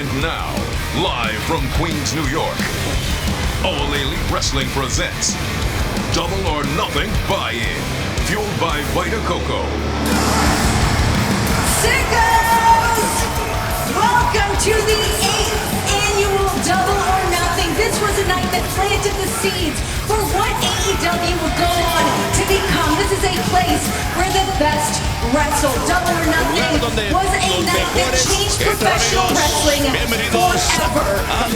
And now, live from Queens, New York, All Elite Wrestling presents Double or Nothing Buy-In, fueled by Vita Coco. Sickos! Welcome to the 8th annual Double or Nothing. This was a night that planted the seeds for what AEW will go on to become. This is a place where the best wrestle. Double or Nothing was a night that changed professional wrestling forever.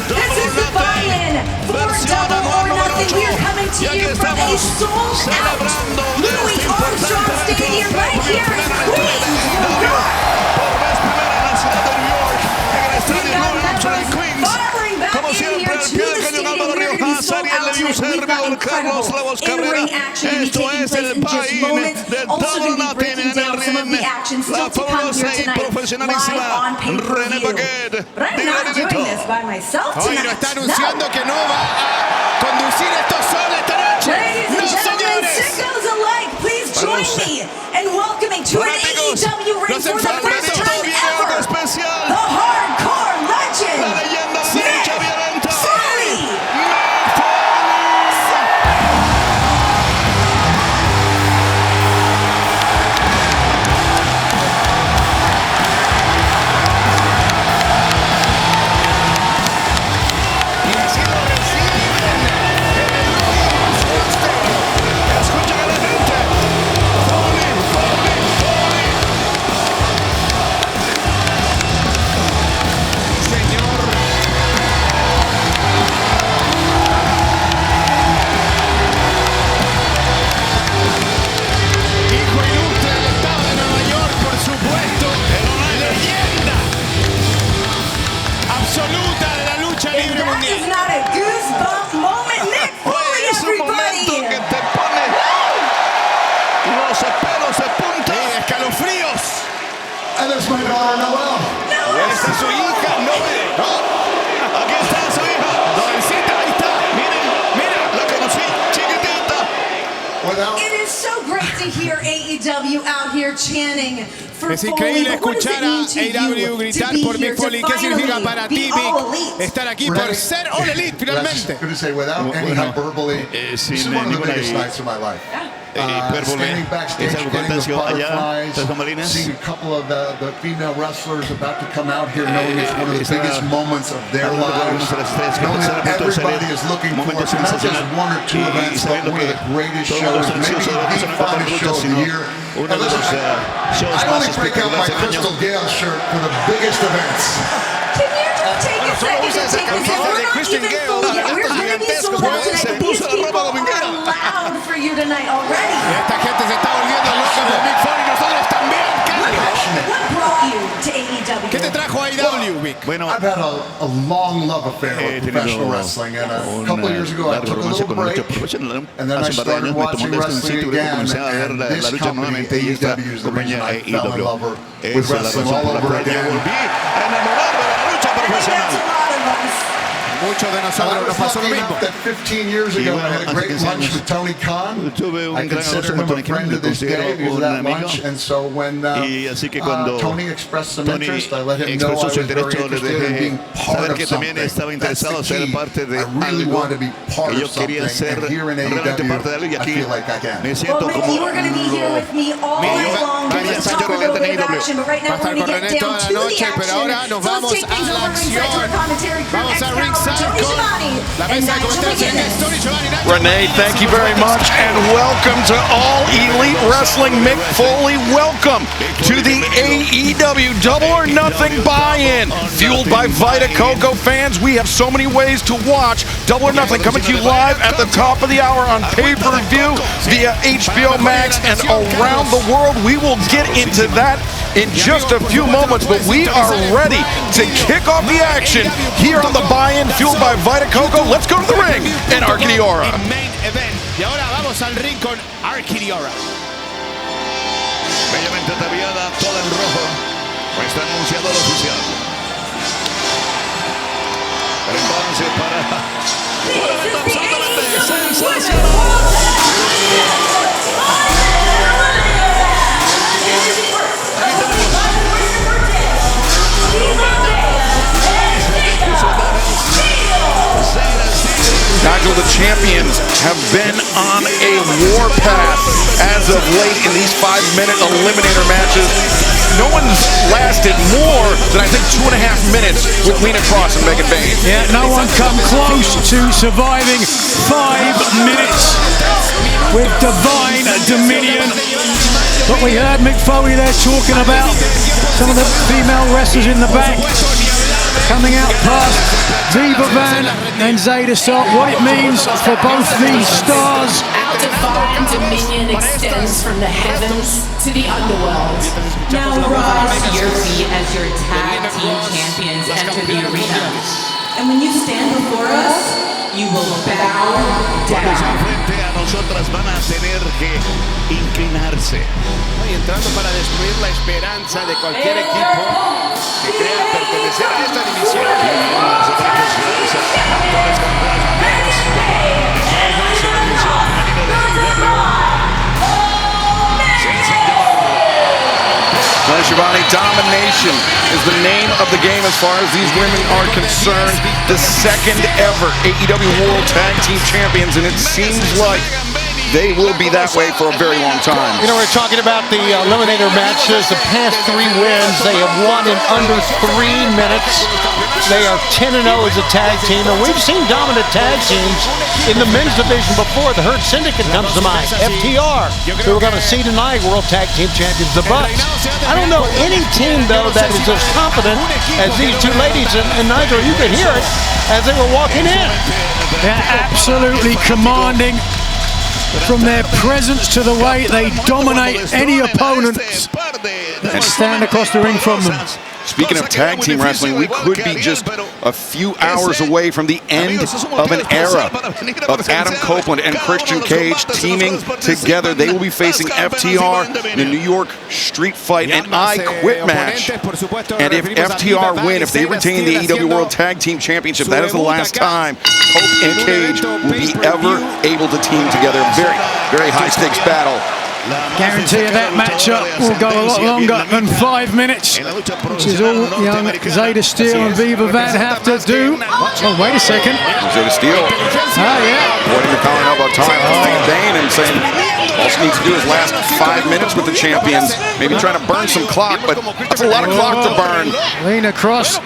This is the buy-in for Double or Nothing. We are coming to you from a sold-out Louis Armstrong Stadium right here in Queens, New York. Como siempre, al pie del cañón Álvaro Riojas, Ariel Leviu, servidor Carlos Lobos Cabrera. Esto es el buy-in de Double or Nothing en el ring. La fabulosa y profesionalísima Renee Paquette. Hoy nos está anunciando que no va a conducir esto solo esta noche. ¡No, señores! Please join me in welcoming to an AEW ring for the first time ever, the hardcore legend, la leyenda de la lucha violenta, Foley. Y así lo reciben en el Louis Stadium. Escuchen a la gente. Foley, Foley, Foley. Señor. Hijo ilustre del estado de Nueva York, por supuesto. Leyenda absoluta de la lucha If libre that mundial. is not a goosebump moment, Mick Foley, Es un momento everybody. que te pone los pelos de punta. Escalofríos. And there's my daughter, Noelle. Esta es su hija, Noel. Aquí está su hija. Noelcita, ahí está. Miren, miren, la conocí, chiquitita. Without It is so great to hear AEW out here chanting for Es Foley, increíble but what does it escuchar a mean to AEW you gritar to be por here, Mick to Foley. ¿Qué significa finally para be ti, all Mick, elite? estar aquí por ser All Elite finalmente? Going to say, without any hyperbole, this is one of the biggest nights of my life. Standing backstage, getting the butterflies, seeing a couple of the female wrestlers about to come out here, knowing it's one of the biggest moments of their lives, knowing that everybody is looking for not just one or two events, but one of the greatest shows, maybe the finest show of the year. And listen, I only break out my Crystal Gale shirt for the biggest events. Can you just take a second to take this? We're not Christian even Gale, full yet. We're going to be sold out tonight. These people are loud for you tonight already. Esta gente se está volviendo loca por Mick Foley, nosotros también. What brought you to AEW? ¿Qué te trajo a AEW, Mick? Bueno, I've had a long love affair with professional wrestling, and a couple of years ago I took a little break, and then I started watching wrestling again, and this company, AEW, is the reason I fell in love with wrestling all over again. That's a lot of us. Muchos de And I nosotros nos was pasó lo lucky mismo. enough that 15 years ago I had a great lunch with Tony Khan. tuve un I gran consider almuerzo him con a Tony Khan, friend lo to this day considero because of un that amigo. lunch, and so when Y así que cuando Tony expressed some Tony interest, I let him know I expresó was su very interés, le interested in being dejé part saber of que también something. estaba That's interesado the en ser key. parte de I really algo. want to be part Y yo of something, quería ser and here in realmente parte de algo, y AEW, I aquí feel like I can. me Well, siento Mick, como you were going to be here with me all night long. We're going to talk a little bit of action, but right now we're going to get down to the action. Pero ahora nos So vamos let's take things a la over ringside to our acción. commentary crew. Vamos a Excalibur, ringside Tony con Schiavone, la and mesa de Nigel comentarios en McGuinness. Tony Giovanni, Nigel Renee, thank you very much, and welcome to All Elite Wrestling. Mick Foley, welcome to the AEW Double or Nothing buy-in. Fueled by Vita Coco fans, we have so many ways to watch Double or Nothing, coming to you live at the top of the hour on pay-per-view via HBO MAX and around the world. We will get into that in just a few moments, but we are ready to kick off the action here on the buy-in fueled by Vita Coco. Let's go to the ring in Arcadiora. Main event. Y ahora vamos al ring con Arcadiora. bellamente ataviada, toda en rojo, nuestro anunciador oficial. El avance para un evento absolutamente sensacional. the champions have been on a warpath as of late in these 5-minute eliminator matches. No one's lasted more than, I think, 2.5 minutes with Lena Cross and Megan Bayne. Yeah, no one come close to surviving 5 minutes with divine dominion. But we heard Mick Foley there talking about some of the female wrestlers in the back coming out past Viva Van and Zeta Stark, what it means for both these stars. Divine dominion extends from the heavens to the underworld. Now, Ross, Your feet as your tag team champions enter the arena. and when you stand before us, You will bow down. Frente a nosotras van a tener que inclinarse. Y entrando para destruir la esperanza de cualquier equipo que crea pertenecer a esta división. Las organizaciones actuales campeonas mundiales. Shivani, domination is the name of the game as far as these women are concerned. The second ever AEW World Tag Team Champions, and it seems like they will be that way for a very long time. You know, we're talking about the eliminator matches. The past 3 wins, they have won in under 3 minutes. They are 10-0 as a tag team, and we've seen dominant tag teams in the men's division before. The Hurt Syndicate comes to mind. FTR, who we're going to see tonight, World Tag Team Champions, the Bucks. I don't know any team, though, that is as confident as these two ladies, and Nigel, you could hear it as they were walking in. They're absolutely commanding. From their presence to the way they dominate any opponent that stand across the ring from them. Speaking of tag team wrestling, we could be just a few hours away from the end of an era of Adam Copeland and Christian Cage teaming together. They will be facing FTR in a New York street fight, an I Quit match. And if FTR win, if they retain the AEW World Tag Team Championship, that is the last time Cope and Cage will be ever able to team together. Very, very high stakes battle. Guarantee that matchup will go a lot longer than 5 minutes, which is all young Zeta Steel and Viva Van have to do. Oh, wait a second. Zeta Steel. Oh, yeah. Pointing the collar elbow time to Bane and saying all she needs to do is last 5 minutes with the champions. Maybe trying to burn some clock, but that's a lot of clock to burn. Lena Cross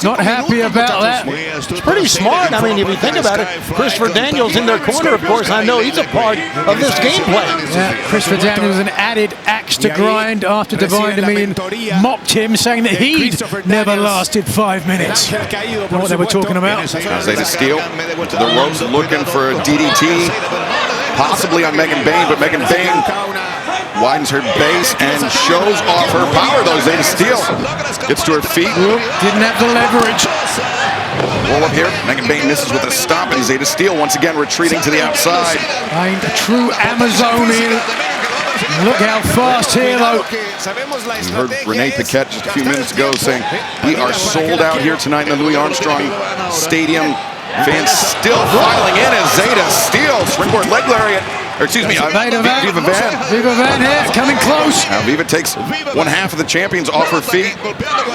not happy about that. It's pretty smart. I mean, if you think about it, Christopher Daniels in their corner, of course. I know he's a part of this gameplay. Yeah, Christopher Daniels, an added axe to grind after Divine Dominion mocked him, saying that he'd never lasted 5 minutes. Know what they were talking about? Zeta Steel to the ropes looking for a DDT, possibly on Megan Bayne, but Megan Bayne widens her base and shows off her power, though. Zeta Steel gets to her feet. Didn't have the leverage. Roll up here. Megan Bayne misses with a stomp, and Zeta Steel once again retreating to the outside. Ain't a true Amazonian. Look how fast here, though. You heard Renee Paquette just a few minutes ago saying, we are sold out here tonight in the Louis Armstrong Stadium. Fans still filing in as Zeta Steel, springboard leg lariat. Or excuse me, Viva Van. Viva Van here, coming close. Now Viva takes 1/2 of the champions off her feet.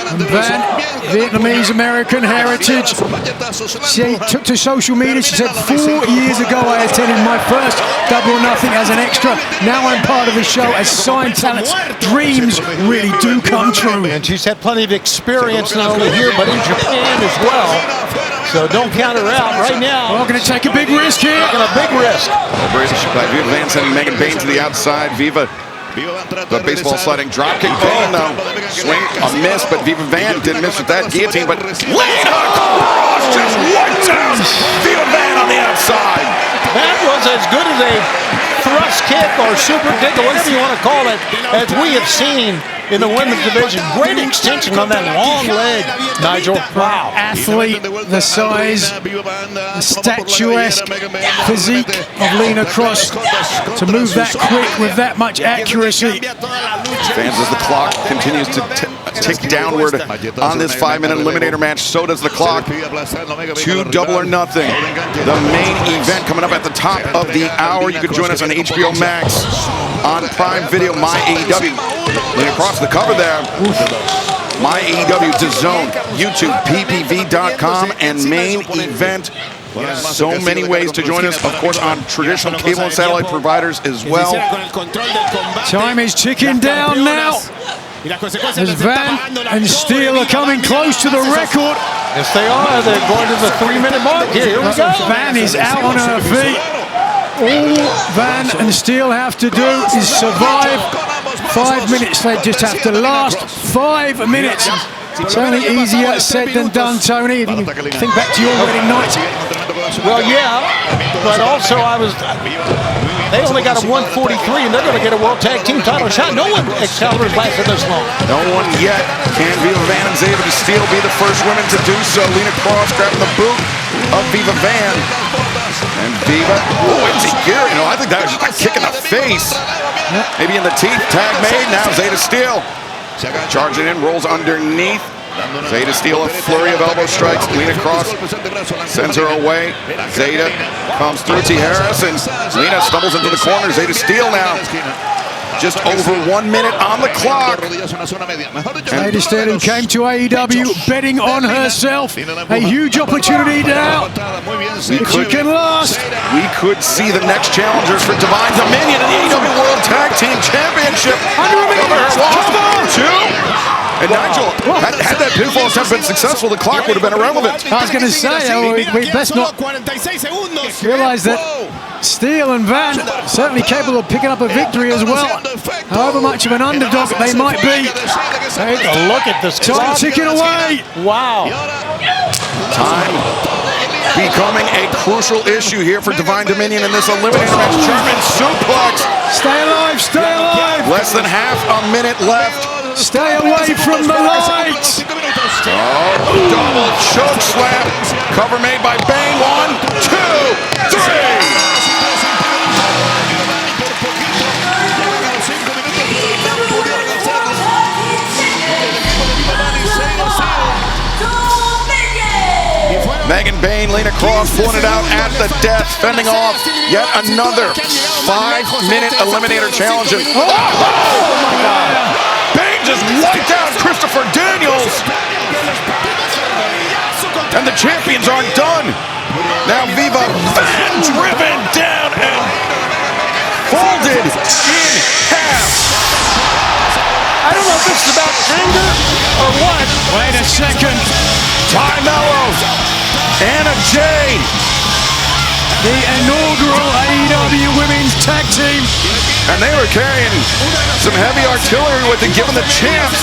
And Van, Vietnamese American heritage. She took to social media, she said, 4 years ago I attended my first Double or Nothing as an extra. Now I'm part of the show as signed talents. Dreams really do come true. And she's had plenty of experience not only here, but in Japan as well. So don't count her out right now. We're going to take a big risk here. Taking a big risk. Viva Van sending Megan Bayne to the outside. Viva, the baseball sliding dropkick Bayne, though. Swing, a miss, but Viva Van didn't miss with that guillotine. But Lena Cross just wipes out Viva Van on the outside. That was as good as a thrust kick or super kick or whatever you want to call it, as we have seen in the women's division. Great extension on that long leg, Nigel. Wow. Athlete, the size, the statuesque physique of Lena Cross to move that quick with that much accuracy. Fans, as the clock continues to tick downward on this 5-minute eliminator match, so does the clock. 2 Double or Nothing, the main event coming up at the top of the hour. You can join us on HBO Max, on Prime Video, My AEW. And across the cover there, My AEW, DAZN, YouTube, PPV.com, and main event So many ways to join us, of course, on traditional cable and satellite providers as well. Time is ticking down now. As Van and Steele are coming close to the record. Yes, they are. They're going to the 3-minute mark here. Here we go. Van is out on her feet. All Van and Steele have to do is survive 5 minutes. They just have to last 5 minutes. It's only easier said than done, Tony. If you think back to your wedding night. Well, yeah, but also they only got a 143, and they're going to get a World Tag Team title shot. No one Excalibur's lasted this long. No one yet. Can Viva Van and Zeta Steele be the first women to do so? Lena Cross grabbing the boot of Viva Van. And Viva, oh, empty gear. You know, I think that was just a kick in the face. Maybe in the teeth. Tag made. Now Zeta Steele charging in, rolls underneath. Zeta Steele, a flurry of elbow strikes. Lena Cross sends her away. Zeta comes through T. Harris, and Lena stumbles into the corner. Zeta Steele now just over 1 minute on the clock. Zeta Steele came to AEW betting on herself. A huge opportunity now. If she can last. We could see the next challengers for Divine Dominion in the AEW World Tag Team Championship. Under a minute. Two. And Nigel, had that pinfall attempt been successful, the clock would have been irrelevant. I was going to say, we best not realize that Steele and Van certainly capable of picking up a victory as well. However much of an underdog they might be. Take a look at this clock ticking away. Wow. Time becoming a crucial issue here for Divine Dominion in this eliminator match. German suplex. Stay alive, stay alive. Less than half a minute left. Stay away from the lights. Oh, double choke slam. Cover made by Bane. 1, 2, 3. Megan Bane, Lena Cross pointed out at the death, fending off yet another 5-minute eliminator challenge. Oh my God. Bane just wiped out Christopher Daniels. And the champions aren't done. Now Viva Van driven down and folded in half. I don't know if this is about anger or what. Wait a second. Ty Mello. Anna Jay, the inaugural AEW Women's Tag Team. And they were carrying some heavy artillery with it, giving the champs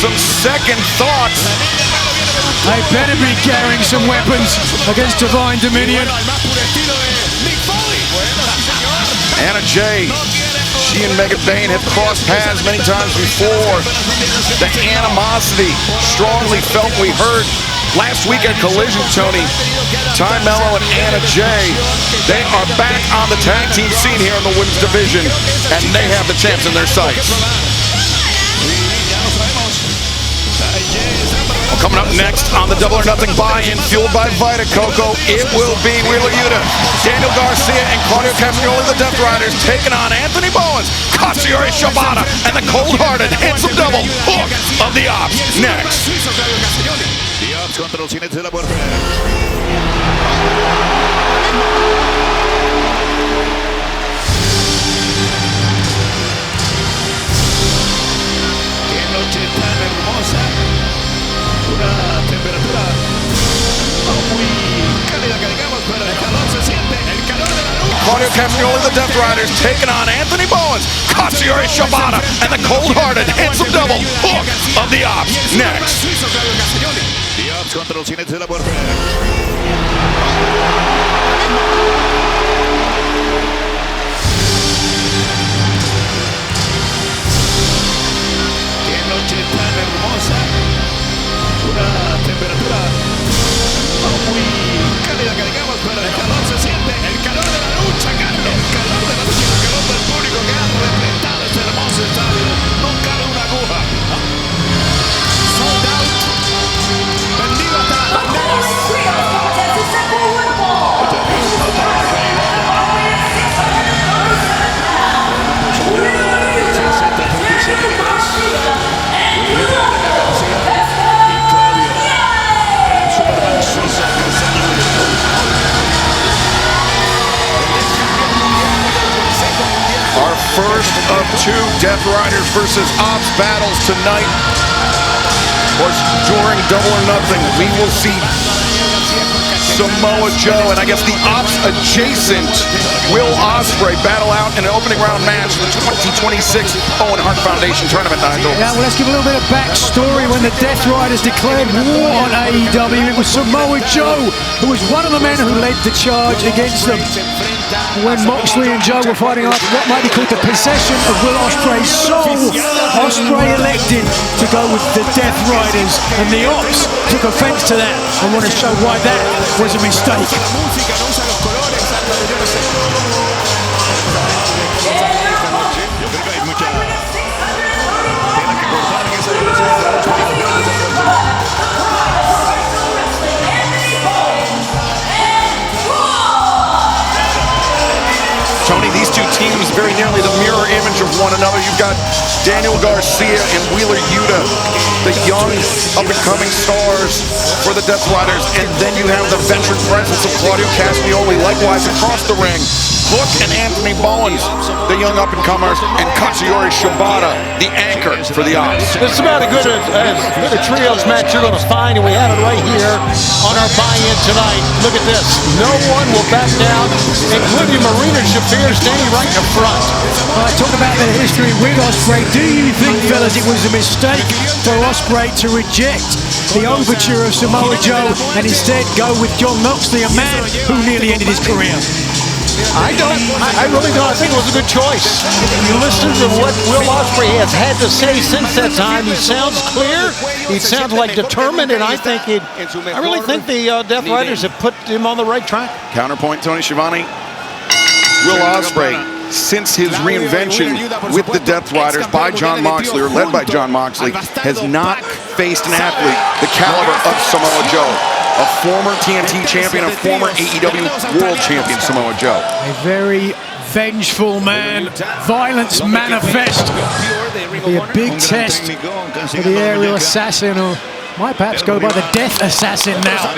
some second thoughts. They better be carrying some weapons against Divine Dominion. Anna Jay, she and Megan Bane have crossed paths many times before. The animosity strongly felt, we heard last week at Collision, Tony. Ty Mello and Anna Jay, they are back on the tag team scene here in the women's division, and they have the champs in their sights. Well, coming up next on the Double or Nothing buy-in, fueled by Vita Coco, it will be Wheeler Yuta, Daniel Garcia, and Claudio Castagnoli, the Death Riders, taking on Anthony Bowens, Katsuyori Shibata, and the cold-hearted handsome double Hook of the Ops. Next. Contra los jinetes de la muerte. Qué noche tan hermosa. Una temperatura muy cálida que digamos, pero el calor se siente, el calor de la luz. Claudio Castagnoli, the Death Riders, taking on Anthony Bowens, Katsuyori Shibata, and the cold-hearted handsome double Hook of the Ops. Next. Contra los jinetes de la muerte. Qué noche tan hermosa. Una temperatura muy cálida que digamos, pero el calor se siente, el calor de la lucha, Carlos. El calor de la lucha, el calor del público que ha reventado este hermoso estadio. No cabe una aguja. Sold out. The Holy Trio contest is set for one fall. first of two Death Riders versus Ops battles tonight. Of course, during Double or Nothing, we will see Samoa Joe and I guess the Ops adjacent Will Ospreay battle out in an opening round match for the 2026 Owen Hart Foundation tournament, Nigel. Yeah, well, let's give a little bit of backstory. When the Death Riders declared war on AEW, it was Samoa Joe who was one of the men who led the charge against them. When Moxley and Joe were fighting after what might be called the possession of Will Ospreay's soul, Ospreay elected to go with the Death Riders, and the Ops took offense to that and want to show why that was a mistake. Tony, these two teams very nearly the mirror image of one another. You've got Daniel Garcia and Wheeler Yuta, the young up-and-coming stars for the Death Riders, and then you have the veteran presence of Claudio Castagnoli, likewise across the ring. Hook and Anthony Bowens, the young up-and-comers, and Katsuyori Shibata, the anchor for the Ops. It's about as good a trios match you're going to find, and we have it right here on our buy-in tonight. Look at this. No one will back down, including Marina Shafir standing right in the front. All right, talk about the history with Ospreay. Do you think, fellas, it was a mistake for Ospreay to reject the overture of Samoa Joe and instead go with Jon Moxley, a man who nearly ended his career? I really don't. I think it was a good choice. You listen to what Will Ospreay has had to say since that time. He sounds clear. He sounds like determined, and I really think the Death Riders have put him on the right track. Counterpoint, Tony Schiavone. Will Ospreay, since his reinvention with the Death Riders by Jon Moxley, or led by Jon Moxley, has not faced an athlete the caliber of Samoa Joe. A former TNT champion, a former AEW World Champion, Samoa Joe. A very vengeful man, violence manifest. It'll be a big test for the aerial assassin, or might perhaps go by the Death Assassin now.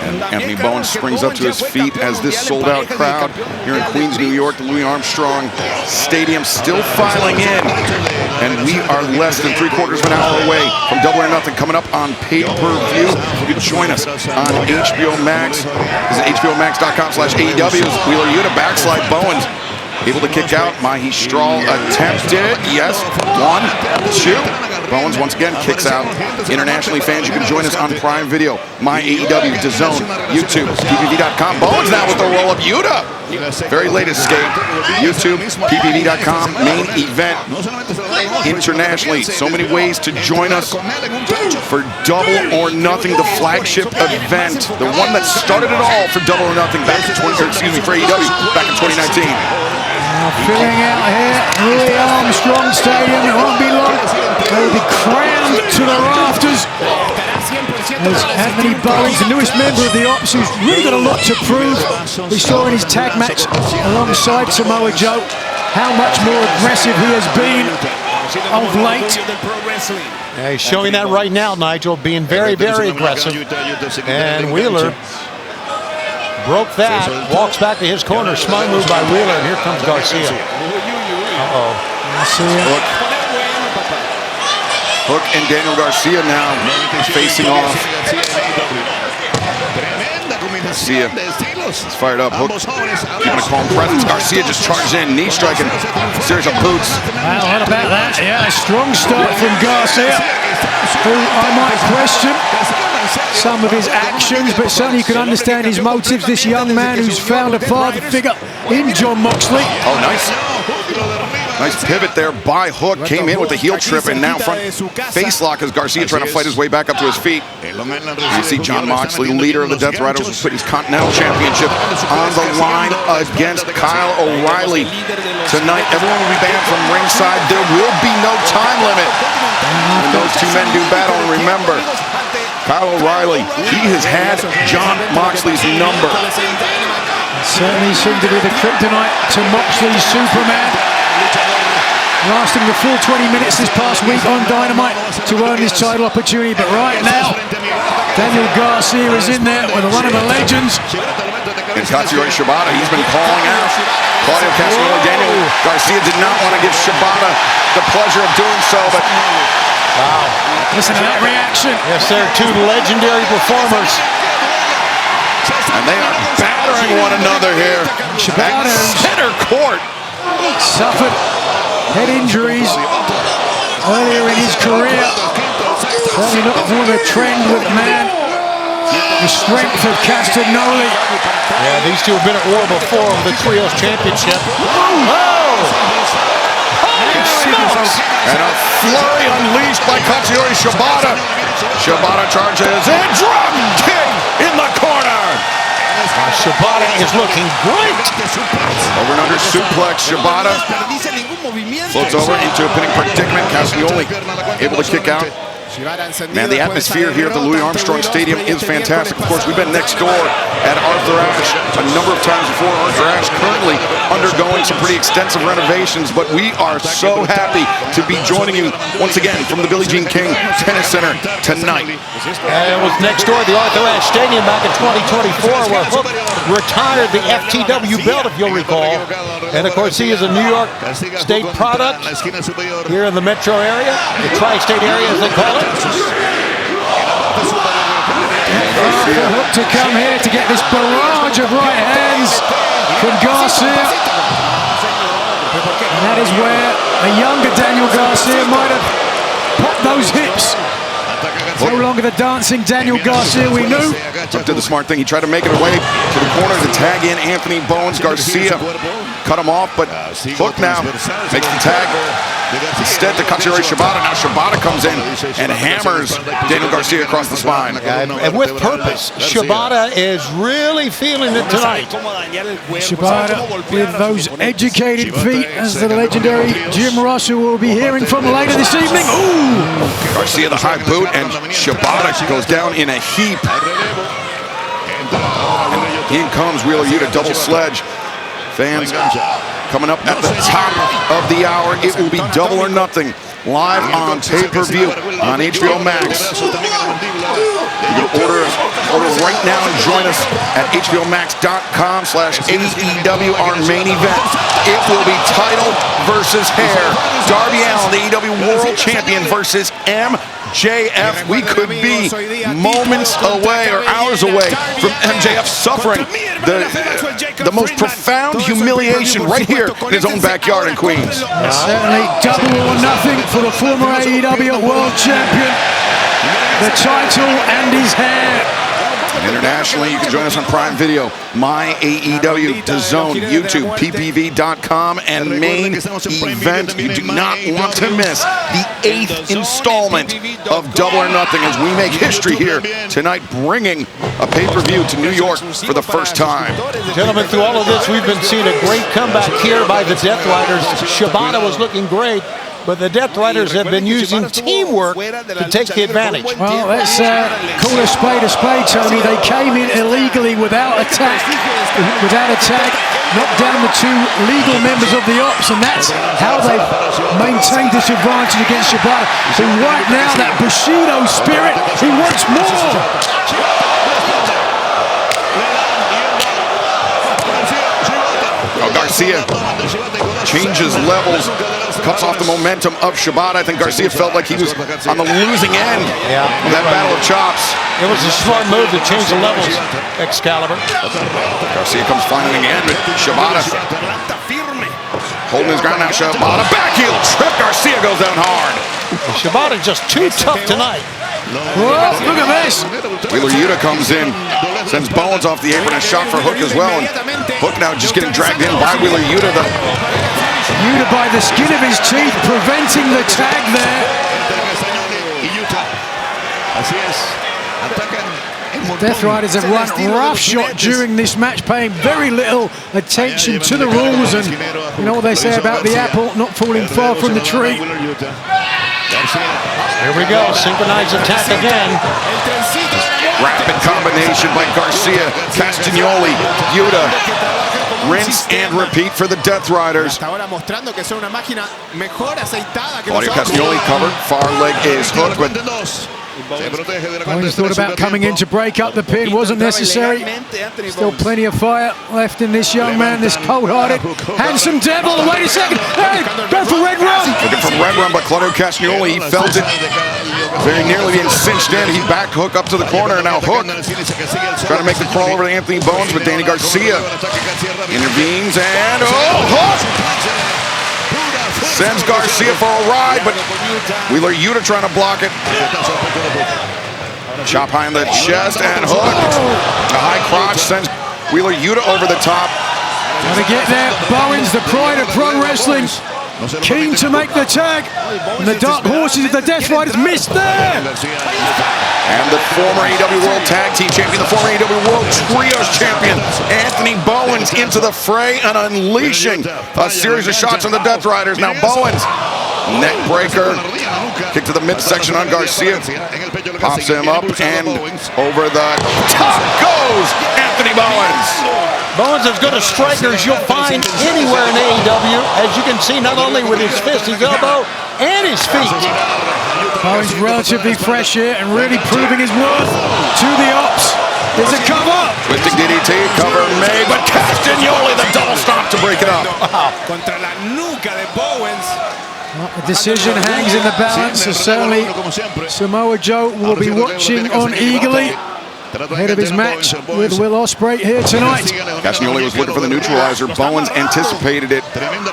And Anthony Bowens springs up to his feet as this sold-out crowd here in Queens, New York, the Louis Armstrong Stadium still filing in. And we are less than 3/4 of an hour away from Double or Nothing coming up on pay-per-view. You can join us on HBO MAX. Visit HBOMax.com/AEW. Wheeler Yuta backslide Bowens. Able to kick out. Mahi Strahl attempted it. Yes. 1, 2. Bowens once again kicks out. Internationally, fans, you can join us on Prime Video, My AEW, DAZN, YouTube, PPV.com. Bowens now with the roll-up. Yuta. Very late escape. YouTube, PPV.com, main event. Internationally, so many ways to join us for Double or Nothing, the flagship event, the one that started it all for Double or Nothing back in for AEW back in 2019. Now filling out here, Louis Armstrong Stadium. It won't be long. They will be crammed to the rafters as Anthony Bowens, the newest member of the Ops, who's really got a lot to prove. We saw in his tag match alongside Samoa Joe how much more aggressive he has been of late. Yeah, he's showing that right now, Nigel, being very, very aggressive. And Wheeler broke that, walks back to his corner, smart move by Wheeler, and here comes Garcia. Uh-oh. Hook and Daniel Garcia now facing off. Garcia is fired up. Hook keeping a calm presence. Garcia just charges in, knee striking, series of boots. Well, what about that? Yeah, a strong start from Garcia, who I might question some of his actions, but certainly you can understand his motives. This young man who's found a father figure in Jon Moxley. Oh, nice. Nice pivot there by Hook. Came in with the heel trip and now front face lock as Garcia trying to fight his way back up to his feet. You see Jon Moxley, leader of the Death Riders, who's put his Continental Championship on the line against Kyle O'Reilly. Tonight, everyone will be banned from ringside. There will be no time limit when those two men do battle. And remember, Kyle O'Reilly, he has had Jon Moxley's number. Certainly seemed to be the kryptonite to Moxley's Superman. Lasting the full 20 minutes this past week on Dynamite to earn this title opportunity. But right now, Daniel Garcia is in there with one of the legends. And Katsuyori Shibata, he's been calling out Claudio Castagnoli, Daniel Garcia did not want to give Shibata the pleasure of doing so, but... Wow. Listen to that reaction. Yes, they're two legendary performers. And they are battering one another here. Shibata Center court. Suffered head injuries earlier in his career. Certainly not more of a trend with man. The strength of Castagnoli. Yeah, these two have been at war before over the Trios Championship. And a flurry unleashed by Katsuyori Shibata. Shibata charges and drop kick in the corner. Shibata is looking great. Over and under suplex. Shibata floats over into a pinning predicament. Castagnoli able to kick out. Man, the atmosphere here at the Louis Armstrong Stadium is fantastic. Of course, we've been next door at Arthur Ashe a number of times before. Arthur Ashe currently undergoing some pretty extensive renovations, but we are so happy to be joining you once again from the Billie Jean King Tennis Center tonight. And it was next door at the Arthur Ashe Stadium back in 2024 where Hook retired the FTW belt, if you'll recall. And of course, he is a New York State product here in the metro area, the tri-state area as they call it. For Hook to come here to get this barrage of right hands from Garcia. And that is where a younger Daniel Garcia might have popped those hips. No longer the dancing Daniel Garcia we knew. Hook did the smart thing. He tried to make it away to the corner to tag in Anthony Bowens. Garcia cut him off, but Hook now makes the tag. Instead to Katsuyori Shibata. Now Shibata comes in and hammers Daniel Garcia across the spine. And with purpose. Shibata is really feeling it tonight. Shibata with those educated feet, as the legendary Jim Russell will be hearing from later this evening. Ooh! Garcia the high boot, and Shibata goes down in a heap. In comes Wheeler Yuta, double sledge. Fans coming up at the top of the hour. It will be Double or Nothing live on pay-per-view on HBO MAX. You can order right now and join us at hbomax.com/AEW, our main event. It will be title versus hair. Darby Allin, the AEW World Champion, versus MJF. We could be moments away or hours away from MJF suffering the most profound humiliation right here in his own backyard in Queens. Certainly Double or Nothing for the former AEW World Champion. The title and his hair. Internationally, you can join us on Prime Video, My AEW, DAZN, YouTube, ppv.com, and main event. You do not want to miss the 8th installment of Double or Nothing as we make history here tonight, bringing a pay-per-view to New York for the first time. Gentlemen, through all of this, we've been seeing a great comeback here by the Death Riders. Shibata was looking great, but the Death Riders have been using teamwork to take the advantage. Well, let's call a spade, Tony. They came in illegally without attack, knocked down the two legal members of the Ops, and that's how they've maintained this advantage against Shibata. So right now, that Bushido spirit, he wants more. Oh, Garcia changes levels, cuts off the momentum of Shibata. I think Garcia felt like he was on the losing end of that battle of chops. It was a smart move to change the levels, Excalibur. Garcia comes flying again, but Shibata holding his ground now. Shibata back heel trip. Garcia goes down hard. Shibata just too tough tonight. Whoa, look at this. Wheeler Yuta comes in, sends Bowens off the apron, a shot for Hook as well. And Hook now just getting dragged in by Wheeler Yuta. Yuta by the skin of his teeth, preventing the tag there. Death Riders have run roughshod during this match, paying very little attention to the rules, and you know what they say about the apple not falling far from the tree. Here we go, synchronized attack again. Rapid combination by Garcia, Castagnoli, Yuta. Rinse and repeat for the Death Riders. Claudio Castagnoli covered, far leg is hooked, but Bowens thought about coming in to break up the pin, wasn't necessary. Still plenty of fire left in this young man, this cold-hearted, handsome devil. Wait a second, hey, go for Red Rum. Looking for Red Rum, but Claudio Castagnoli, he felt it very nearly being cinched in. He back Hook up to the corner, and now Hook trying to make the crawl over to Anthony Bowens, but Danny Garcia intervenes, and Hook sends Garcia for a ride, but Wheeler Yuta trying to block it. Chop high in the chest, and Hook, a high crotch, sends Wheeler Yuta over the top. Gotta get there, Bowens, the pride of pro wrestling, keen to make the tag, and the Dark Horses of the Death Riders missed there. And the former AEW World Tag Team Champion, the former AEW World Trios Champion, Anthony Bowens into the fray and unleashing a series of shots on the Death Riders. Now Bowens, neck breaker, kick to the midsection on Garcia, pops him up, and over the top goes Anthony Bowens. Bowens as good a striker as you'll find anywhere in AEW, as you can see, not only with his fist, his elbow, and his feet. Bowens relatively fresh here and really proving his worth to the ops. There's a cover. Twisting DDT, cover made, but Castagnoli, the double stop to break it up. Well, the decision hangs in the balance, so certainly Samoa Joe will be watching on eagerly ahead of his match with Will Ospreay here tonight. Castagnoli was looking for the neutralizer. Bowens anticipated it,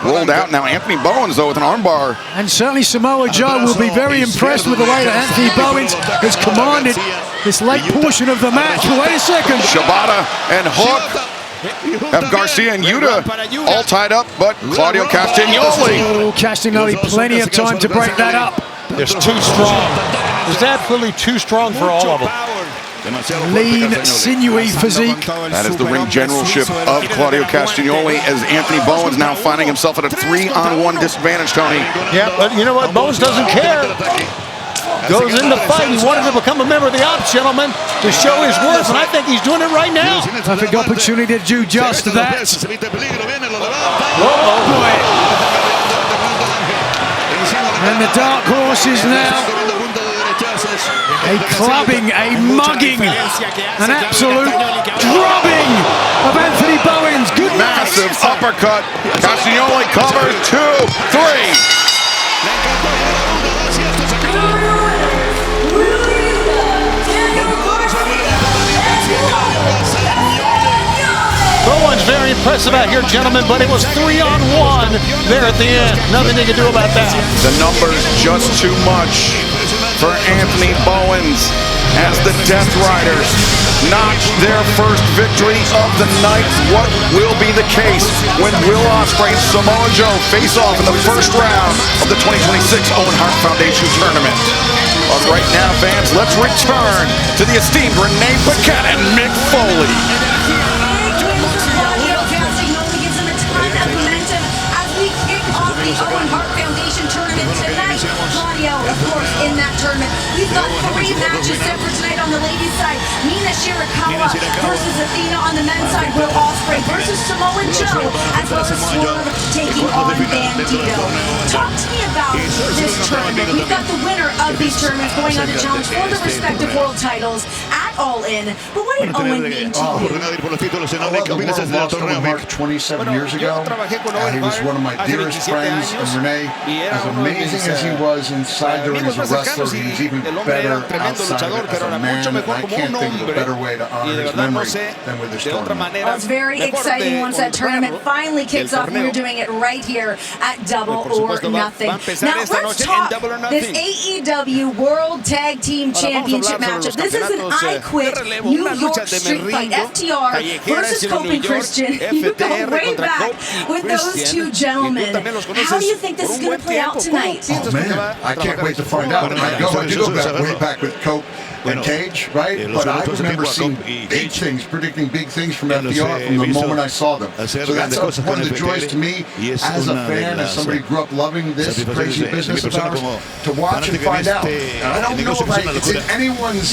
rolled out. Now Anthony Bowens, though, with an armbar. And certainly Samoa Joe will be very impressed with the way that Anthony Bowens has commanded this late portion of the match. Wait a second. Shibata and Hook have Garcia and Yuta all tied up, but Claudio Castagnoli. Oh, Castagnoli, plenty of time to break that up. It's too strong. It's absolutely too strong for all of them. Lean, sinewy physique. That is the ring generalship of Claudio Castagnoli, as Anthony Bowens now finding himself at a 3-on-1 disadvantage, Tony. Yeah, but you know what? Bowens doesn't care. Goes in the fight. He wanted to become a member of the Ops, gentlemen, to show his worth, and I think he's doing it right now. Perfect opportunity to do just that. Oh, boy. And the Dark Horses now. A clubbing, a mugging, an absolute drubbing of Anthony Bowens. Good massive uppercut. Castagnoli covers 2, 3. Bowens very impressive out here, gentlemen, but it was 3-on-1 there at the end. Nothing they can do about that. The numbers just too much for Anthony Bowens as the Death Riders notch their first victory of the night. What will be the case when Will Ospreay and Samoa Joe face off in the first round of the 2026 Owen Hart Foundation Tournament? But right now, fans, let's return to the esteemed Renee Paquette and Mick Foley. The Owen Hart Foundation Tournament tonight. Claudio, of course, in that tournament. We've got 3 matches set for tonight on the ladies' side. Mina Shirakawa versus Athena on the men's side. Will Ospreay versus Samoa Joe, as well as Swerve taking on Bandito. Talk to me about this tournament. We've got the winner of these tournaments going on to challenge for the respective world titles at All In. But what did Owen mean to you? I love the world lost Owen Hart 27 years ago. He was one of my dearest friends. And Renee, as amazing as he was inside the ring as a wrestler, he was even better outside as a man. And I can't think of a better way to honor his memory than with this tournament. Well, it's very exciting once that tournament finally kicks off, and we're doing it right here at Double or Nothing. Now, let's talk this AEW World Tag Team Championship matchup. This is an I Quit New York Street Fight. FTR versus Kofi Christian. You go way back with those two gentlemen. How do you think this is going to play out tonight? Oh, man, I can't wait to find out. I do go back, way back with Cope and Cage, right? But I remember seeing big things, predicting big things from FDR from the moment I saw them. So that's one of the joys to me as a fan, as somebody who grew up loving this crazy business of ours, to watch and find out. And I don't know if it's in anyone's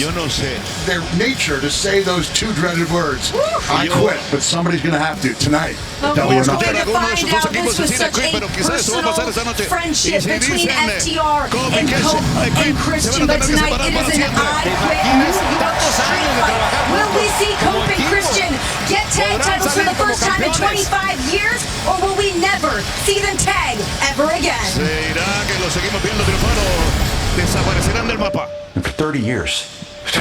their their nature to say those two dreaded words. I quit, but somebody's going to have to tonight. Double or Nothing. We're going to find out this was such a personal friendship between FTR and Cope and Christian, but tonight it is an I quit, you got the street fight. Will we see Cope and Christian get tag titles for the first time in 25 years, or will we never see them tag ever again? And for 30 years,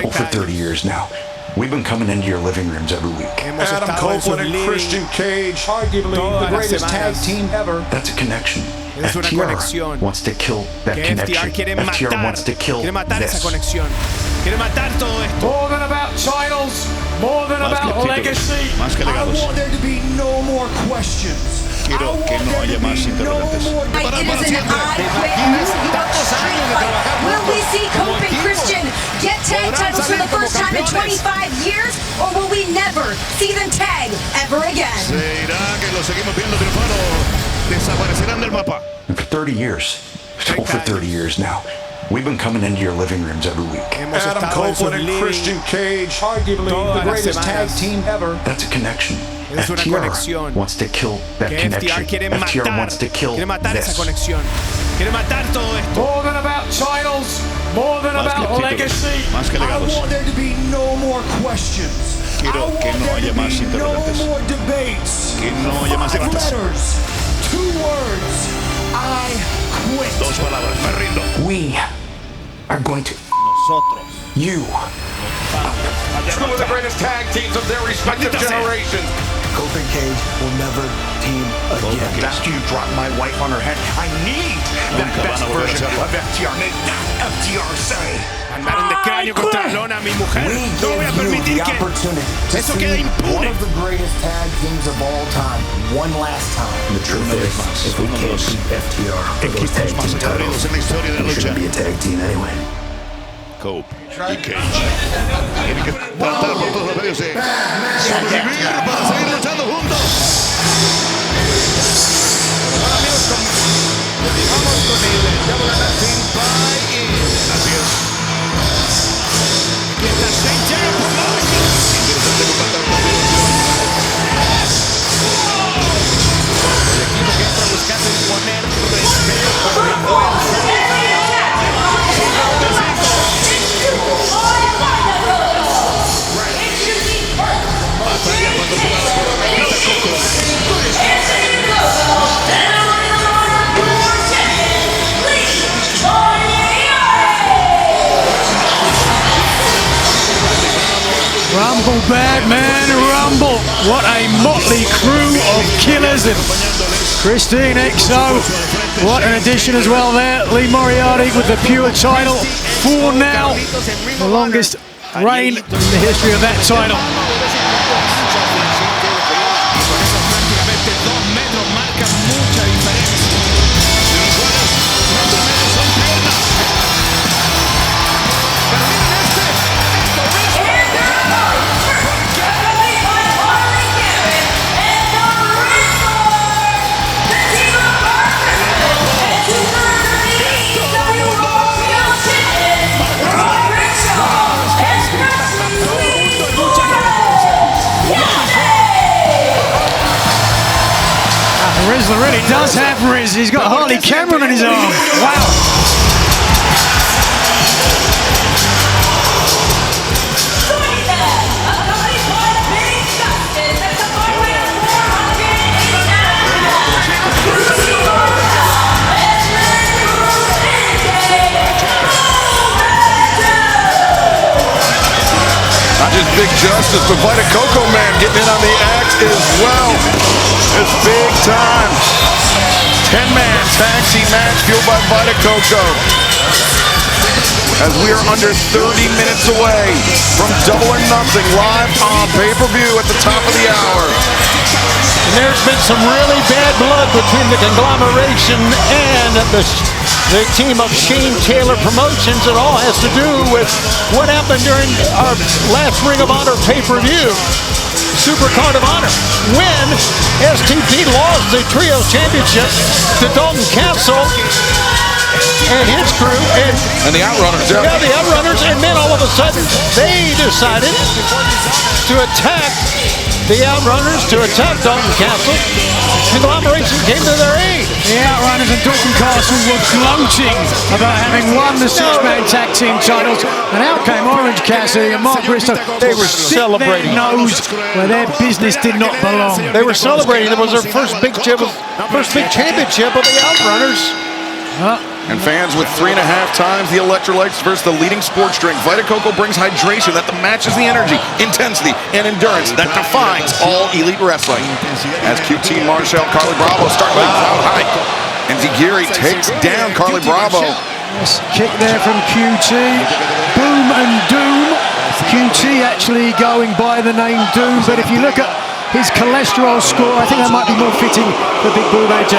over 30 years now, we've been coming into your living rooms every week. Adam Copeland and Christian Cage, arguably the greatest tag team ever. That's a connection. FTR wants to kill that connection. FTR wants to kill this. More than about titles, more than about legacy. I want there to be no more questions. It is an I quit, you got the street fight. Will we see Cope and Christian get tag titles for the first time in 25 years, or will we never see them tag ever again? And for 30 years, over 30 years now, we've been coming into your living rooms every week. Adam Copeland and Christian Cage, arguably the greatest tag team ever. That's a connection. FTR wants to kill that connection. FTR wants to kill this. More than about titles, more than about legacy. I want there to be no more questions. I want there to be no more debates. 5 letters, 2 words. I quit. We are going to. You. Two of the greatest tag teams of their respective generations. Cope and Cage will never team again. After you drop my wife on her head, I need that best version of FTR. Not FTR say. Andar en descráneo contra la lona a mi mujer. No voy a permitir que eso quede impune. One of the greatest tag teams of all time. One last time. The truth is, if we can't beat FTR for those tag team titles, we shouldn't be a tag team anyway. Cope y Cage tienen que tratar por todos los medios de sobrevivir para seguir luchando juntos. Bueno, amigos, continuamos con el Double or Nothing Buy-In. Así es. Aquí está TNT Interesante combatir con el equipo que entra buscando imponer respeto. Rumble, bad man, rumble. What a motley crew of killers. And Christine XO, what an addition as well there. Lee Moriarty with the pure title. 4 now, the longest reign in the history of that title. Rizzler really does have Riz. He's got Harley Cameron in his arm. Wow. Not just big justice, but Vita Coco man getting in on the act as well. It's big time. 10-man tag team match fueled by Vita Coco. As we are under 30 minutes away from Double or Nothing live on pay-per-view at the top of the hour. And there's been some really bad blood between the Conglomeration and the team of Shane Taylor Promotions. It all has to do with what happened during our last Ring of Honor pay-per-view, Supercard of Honor, when STP lost the Trios Championship to Dalton Castle and his crew, and the Outrunners. Yeah, the Outrunners, and then all of a sudden, they decided to attack the Outrunners, to attack Dalton Castle. Conglomeration came to their aid. The Outrunners and Dalton Castle were gloating about having won the six-man tag team titles, and out came Orange Cassidy and Mark Briscoe. They were celebrating. Their nose where their business did not belong. They were celebrating. It was their first big championship of the Outrunners. And fans with 3.5 times the electrolytes versus the leading sports drink. Vita Coco brings hydration that matches the energy, intensity, and endurance that defines all elite wrestling. As QT Marshall, Carly Bravo start moving out high. And Zigiri takes down Carly Bravo. Nice kick there from QT. Boom and Doom. QT actually going by the name Doom, but if you look at his cholesterol score, I think that might be more fitting for Big Boom AJ.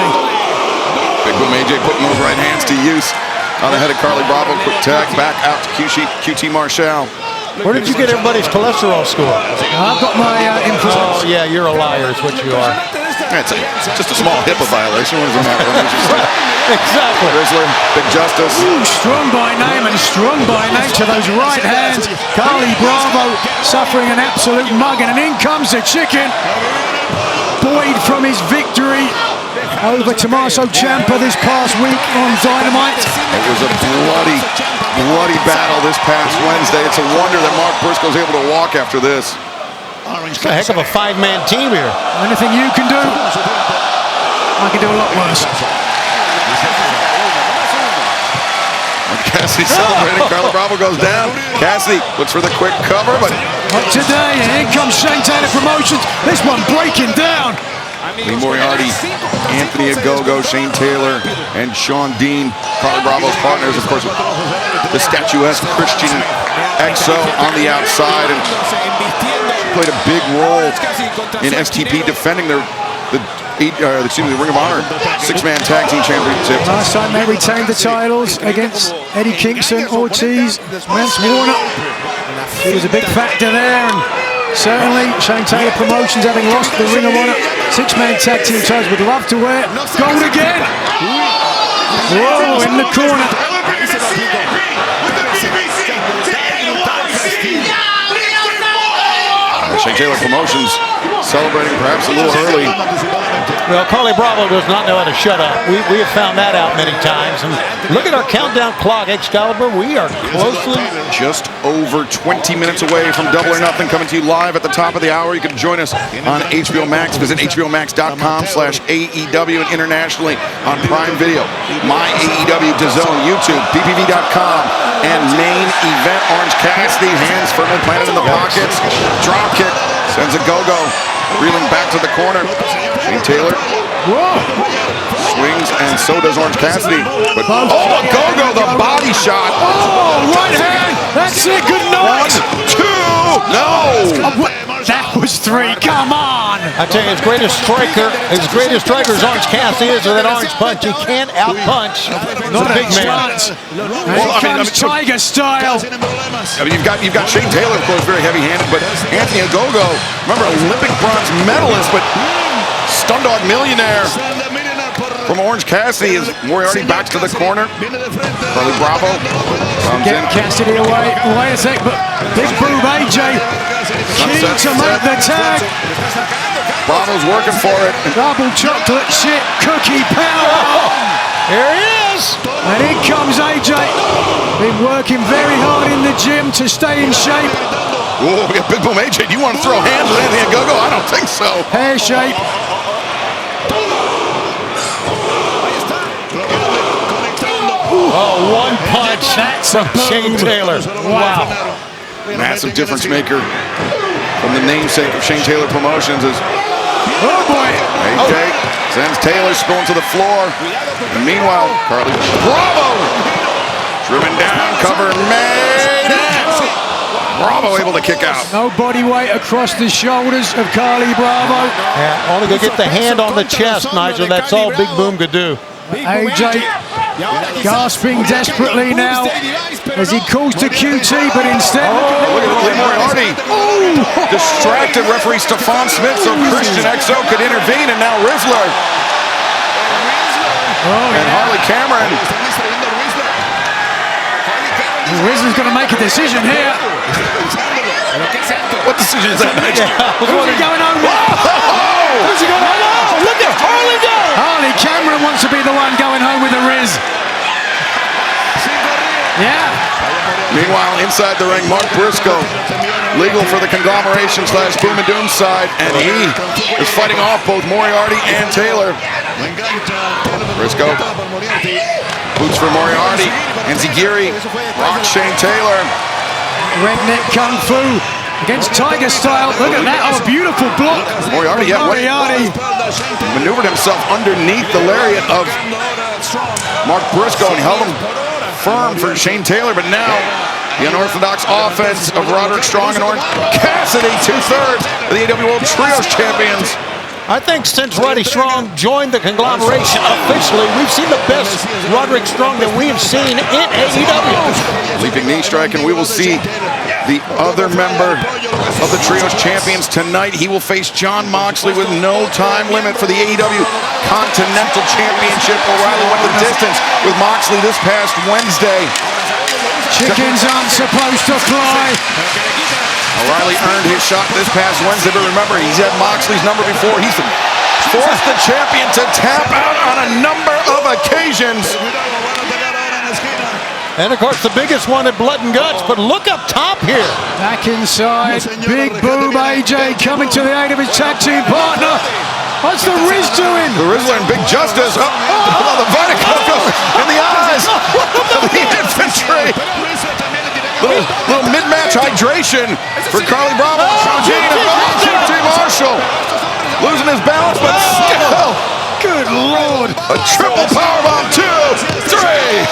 Big Boom AJ putting those right hands to use on the head of Carly Bravo. Quick tag back out to QT Marshall. Where did you get everybody's cholesterol score? I've got my influence. Oh, yeah, you're a liar is what you are. It's just a small HIPAA violation. What does it matter? Exactly. Rizzler, Big Justice. Ooh, strong by name and strong by nature. Those right hands. Carly Bravo suffering an absolute mugging. And in comes the chicken. Buoyed from his victory over Tommaso Ciampa this past week on Dynamite. It was a bloody battle this past Wednesday. It's a wonder that Mark Briscoe's able to walk after this. It's a heck of a five-man team here. Anything you can do, I can do a lot worse. Cassidy celebrating. Carly Bravo goes down. Cassidy looks for the quick cover, but not today. And in comes Shane Taylor Promotions. This one breaking down. Lee Moriarty, Anthony Ogogo, Shane Taylor, and Sean Dean, Carly Bravo's partners, of course, the statuesque Christian XO on the outside, and played a big role in STP defending the Ring of Honor six-man tag team championship. Last time they retained the titles against Eddie Kingston, Ortiz, Mance Warner. He was a big factor there, and certainly Shane Taylor Promotions, having lost the Ring of Honor six-man tag team titles, would love to wear gold again. Whoa, in the corner. Shane Taylor Promotions celebrating perhaps a little early. Well, Carly Bravo does not know how to shut up. We have found that out many times. And look at our countdown clock, Excalibur. We are closely just over 20 minutes away from Double or Nothing, coming to you live at the top of the hour. You can join us on HBO Max. Visit hbomax.com/AEW and internationally on Prime Video, My AEW DAZN, YouTube, ppv.com, and main event Orange Cassidy. Hands firmly planted in the pockets. Drop kick. Sends a go-go. Reeling back to the corner. Shane Taylor swings, and so does Orange Cassidy. But a go-go, the body shot. Oh, right hand. That's it. Good night. 1, 2. No. That was 3. Come on. I tell you, his greatest striker is Orange Cassidy is with that orange punch. He can't out-punch. Not a big man. Well, Tiger style. I mean, you've got Shane Taylor, of course, very heavy-handed, but Anthony Ogogo, remember, Olympic bronze medalist, but Stundog millionaire from Orange Cassidy. Is Moriarty back to the corner. Carly Bravo comes in. Cassidy away. Wait a sec, but Big Boom AJ keen to make the tag. Bravo's working for it. Double chocolate chip cookie power. Here he is. And in comes AJ. Been working very hard in the gym to stay in shape. Whoa, we got Big Boom AJ. Do you want to throw hands with Anthony Ogogo? I don't think so. Hair shape. Oh, one punch. That's from Shane Taylor. Wow. Massive difference maker from the namesake of Shane Taylor Promotions is AJ sends Taylor spilling to the floor. And meanwhile, Carly Bravo driven down, cover made. Bravo able to kick out. No body weight across the shoulders of Carly Bravo. Yeah, only to get the hand on the chest, Nigel. That's all Big Boom could do. AJ gasping desperately now as he calls to QT, but instead look at Lee Moriarty. Distracted referee Stephon Smith so Christian XO could intervene, and now Rizzler and Harley Cameron Rizzler's going to make a decision here. What decision is that? Who's he going home with? Who's he going home with? Look at Harley go! Harley Cameron wants to be the one going home with the Riz. Yeah. Meanwhile, inside the ring, Mark Briscoe, legal for the Conglomeration / Boom and Doom side, and he is fighting off both Moriarty and Taylor. Briscoe boots for Moriarty, Enziguri rocks Shane Taylor. Redneck Kung Fu against Tiger Style. Look at that. Oh, a beautiful block. Moriarty maneuvered himself underneath the lariat of Mark Briscoe and held him firm for Shane Taylor, but now the unorthodox offense of Roderick Strong and Orange Cassidy, 2/3 of the AEW World Trios Champions. I think since Roddy Strong joined the Conglomeration officially, we've seen the best Roderick Strong that we have seen in AEW. Leaping knee strike, and we will see the other member of the Trios Champions tonight. He will face Jon Moxley with no time limit for the AEW Continental Championship. O'Reilly went the distance with Moxley this past Wednesday. Chickens aren't supposed to fly. O'Reilly earned his shot this past Wednesday, but remember, he's had Moxley's number before. He's forced the champion to tap out on a number of occasions. And of course, the biggest one at Blood and Guts, but look up top here. Back inside, Big Boom AJ coming to the aid of his tag team partner. What's the Riz doing? The Rizzler and Big Justice. The Vita Coco in the eyes of the infantry. Little mid-match hydration for Carly Bravo. TNT Marshall losing his balance, but still. Good Lord. A triple powerbomb, 2, 3.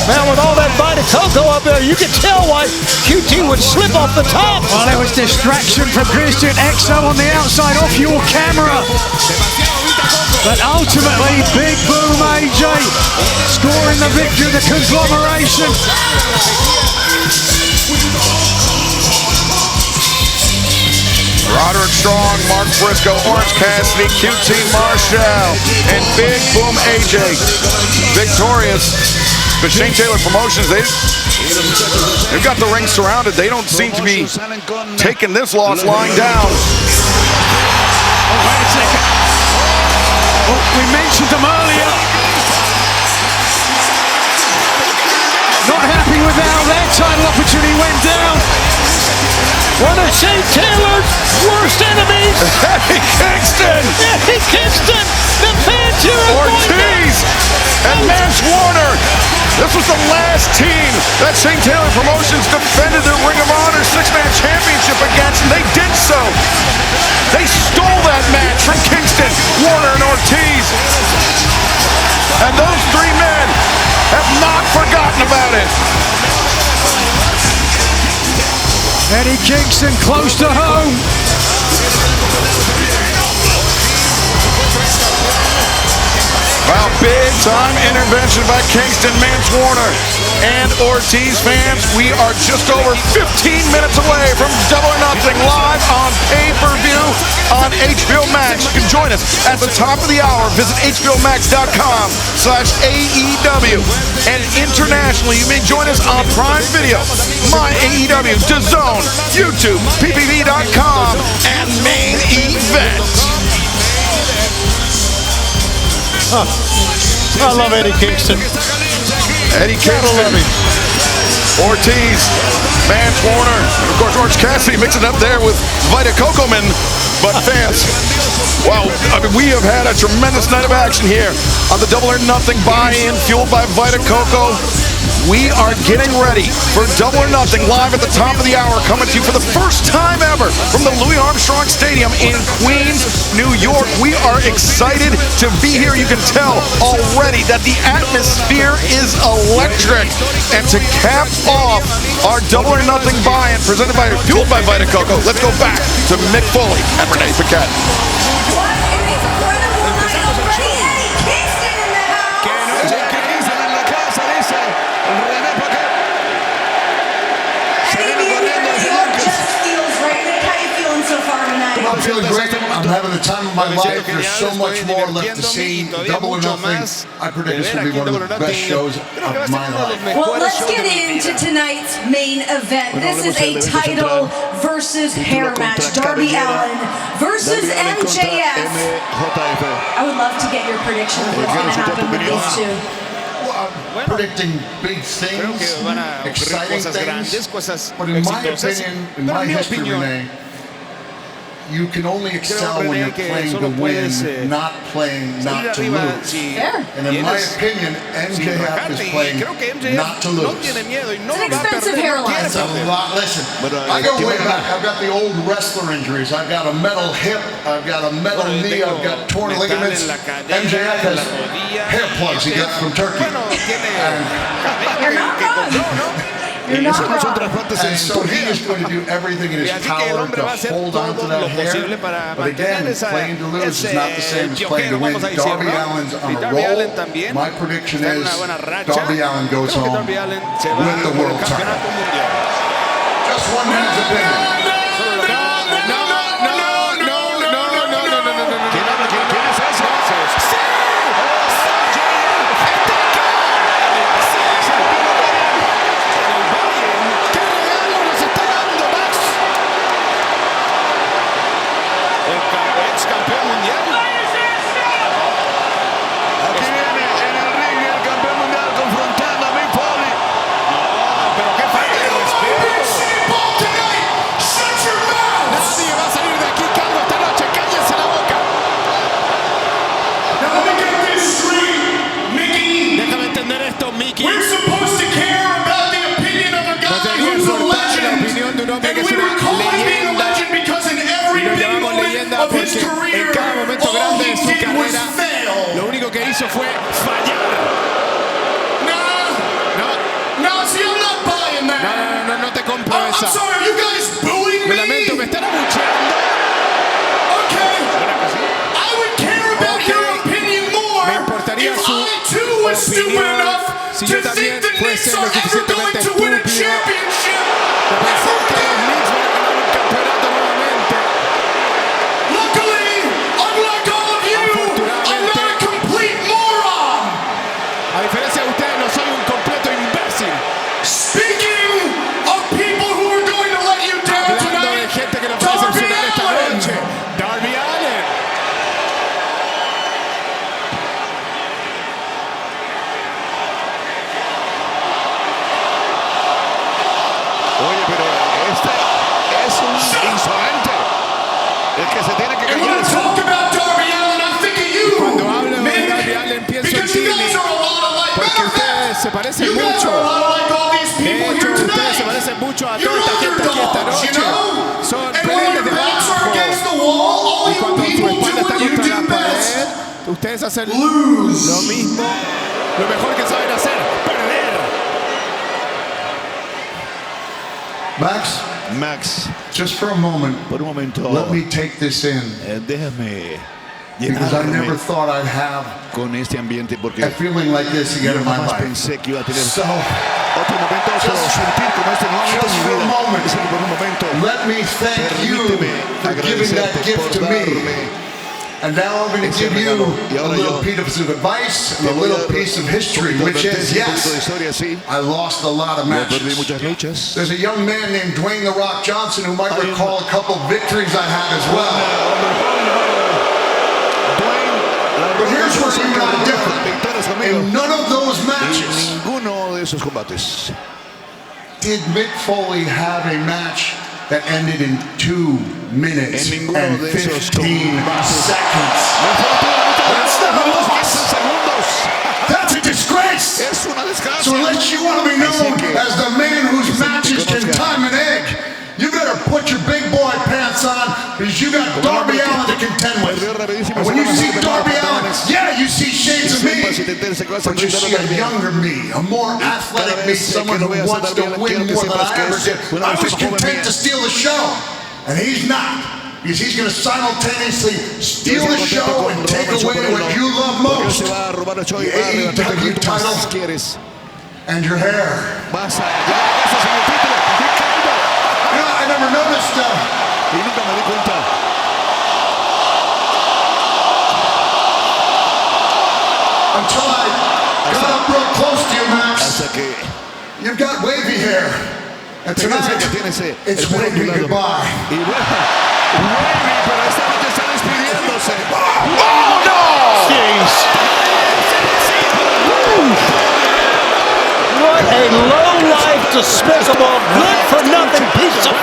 Man, with all that Vita Coco up there, you can tell why QT would slip off the top. Well, there was distraction from Christian Exo on the outside off your camera. But ultimately, Big Boom AJ scoring the victory of the Conglomeration. Roderick Strong, Mark Briscoe, Orange Cassidy, QT Marshall, and Big Boom AJ victorious. But Shane Taylor Promotions, they've got the ring surrounded. They don't seem to be taking this loss lying down. Oh, wait a second. Oh, we mentioned them earlier. Not happy with how their title opportunity went down. One of Shane Taylor's worst enemies. Eddie Kingston. Eddie Kingston, the Pantera. Ortiz and Mance Warner. This was the last team that Shane Taylor Promotions defended their Ring of Honor 6-man championship against, and they did so. They stole that match from Kingston, Warner, and Ortiz. And those three men have not forgotten about it. Eddie Kingston close to home. Wow, big-time intervention by Kingston, Mance Warner, and Ortiz. Fans, we are just over 15 minutes away from Double or Nothing live on pay-per-view on HBO MAX. You can join us at the top of the hour. Visit hbomax.com/AEW. And internationally, you may join us on Prime Video, My AEW, DAZN, YouTube, PPV.com, and Main Event. I love Eddie Kingston. Eddie Kingston, Ortiz, Mance Warner, and of course Orange Cassidy mixing up there with Vita Coco Man. But fans, wow, I mean, we have had a tremendous night of action here on the Double or Nothing buy-in fueled by Vita Coco. We are getting ready for Double or Nothing live at the top of the hour, coming to you for the first time ever from the Louis Armstrong Stadium in Queens, New York. We are excited to be here. You can tell already that the atmosphere is electric. And to cap off our Double or Nothing buy-in presented by, fueled by Vita Coco, let's go back to Mick Foley and Renee Paquette. I'm feeling great. I'm having the time of my life. There's so much more left to see. Double or Nothing. I predict this will be one of the best shows of my life. Well, let's get into tonight's main event. This is a title versus hair match. Darby Allin versus MJF. I would love to get your prediction of what's going to happen with these two. I'm predicting big things, exciting things, but in my opinion, in my history, Renee, you can only excel when you're playing to win, not playing not to lose. And in my opinion, MJF is playing not to lose. It's an expensive hairline. It's a lot. Listen, I go way back. I've got the old wrestler injuries. I've got a metal hip. I've got a metal knee. I've got torn ligaments. MJF has hair plugs he got from Turkey. You're not wrong. You're not wrong. And so he is going to do everything in his power to hold on to that hair. But again, playing to lose is not the same as playing to win. Darby Allin's on a roll. My prediction is Darby Allin goes home with the world title. Just one man's opinion. En cada momento grande de su carrera, lo único que hizo fue fallar. No te compro esa. Me lamento, me están abucheando. Me importaría su opinión si yo también fuese lo suficientemente estúpido de pensar que los Knicks van a ganar un campeonato nuevamente. A diferencia de ustedes, no soy un completo imbécil. Hablando de gente que nos va a decepcionar esta noche. Darby Allin. Oye, pero este es un insolente. El que se tiene que callar. Cuando hablo de Darby Allin pienso en Tilly, porque ustedes se parecen mucho. De hecho, ustedes se parecen mucho a toda esta gente aquí esta noche. Son peleles de abajo. Y cuando su espalda está contra la pared, ustedes hacen lo mismo, lo mejor que saben hacer, perder. Max, just for a moment, por un momento, let me take this in. Déjame because I never thought I'd have con este ambiente porque a feeling like this again in my life. Pensé que iba a tener so, otro momento, otro sentir como este nuevamente en mi vida. Por un momento, let me thank you for giving that gift to me. And now I'm going to give you a little piece of advice and a little piece of history, which is, yes, I lost a lot of matches. There's a young man named Dwayne "The Rock" Johnson who might recall a couple victories I had as well. But here's where you and I differ. In none of those matches did Mick Foley have a match that ended in 2 minutes and 15 seconds. That's not a loss. That's a disgrace. So unless you want to be known as the man whose matches can time an egg, you better put your big boy pants on because you got Darby Allin to contend with. And when you see Darby Allin, yeah, you see shades of me, but you see a younger me, a more athletic me, someone who wants to win more than I ever did. I was content to steal the show, and he's not. Because he's going to simultaneously steal the show and take away what you love most, the AEW title and your hair. I never noticed Until I got up real close to you, Max. You've got wavy hair. And tonight, it's wavy goodbye. Oh, no! Jeez. What a low-life, despicable, good-for-nothing piece of...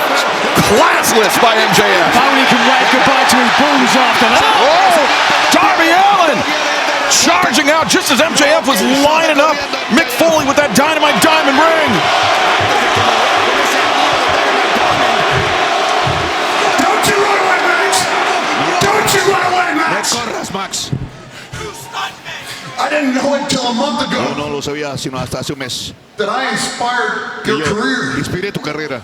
Classless by MJF. Foley can wave goodbye to his booms after that. Oh, Darby Allin charging out just as MJF was lining up Mick Foley with that Dynamite Diamond ring. Don't you run away, Max! Don't you run away, Max! Max. I didn't know it until a month ago No lo sabía sino hasta hace un mes. that I inspired Que your yo career. inspiré tu carrera.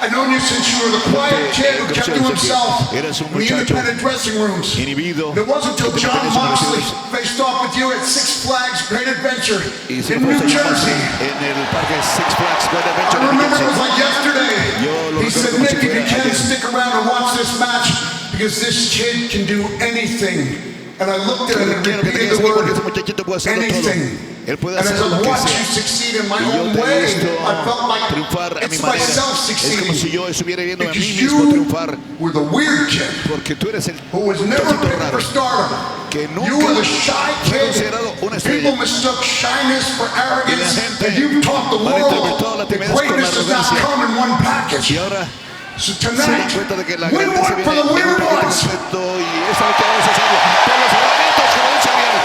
I've known you since you were the quiet kid who kept to himself Eres un in the muchacho independent dressing rooms. inhibido. And it wasn't until John Moxley faced off with you at Six Flags Great Adventure Y se in lo New puso Jersey. en el parque Six Flags Great Adventure I en New remember it was Jersey. like yesterday. Yo lo He said, recuerdo como Mick, si if you fuera can ayer. stick around and watch this match, because this kid can do anything. And I looked at him and Quiero que te repeated quedes the aquí porque word, ese muchachito puede hacerlo todo. anything. Él puede And hacer as lo I que watched sea. you succeed in my Y yo own te he way, visto I felt like triunfar a mi it's manera. myself Es como si succeeding. yo estuviera viendo a mí Because mismo you triunfar. were the weird kid Porque tú eres el who was never muchachito picked raro for stardom. que nunca You were the shy fue kid. considerado una estrella. People mistook shyness for arrogance, gente and you've taught the malinterpretó world la that timidez con greatness does not arrogancia. come in one package. Y ahora So se dan tonight, cuenta de que la we grandeza work for viene the en weird un paquete ones. completo y esta noche vamos a hacerlo por los favoritos como un serial.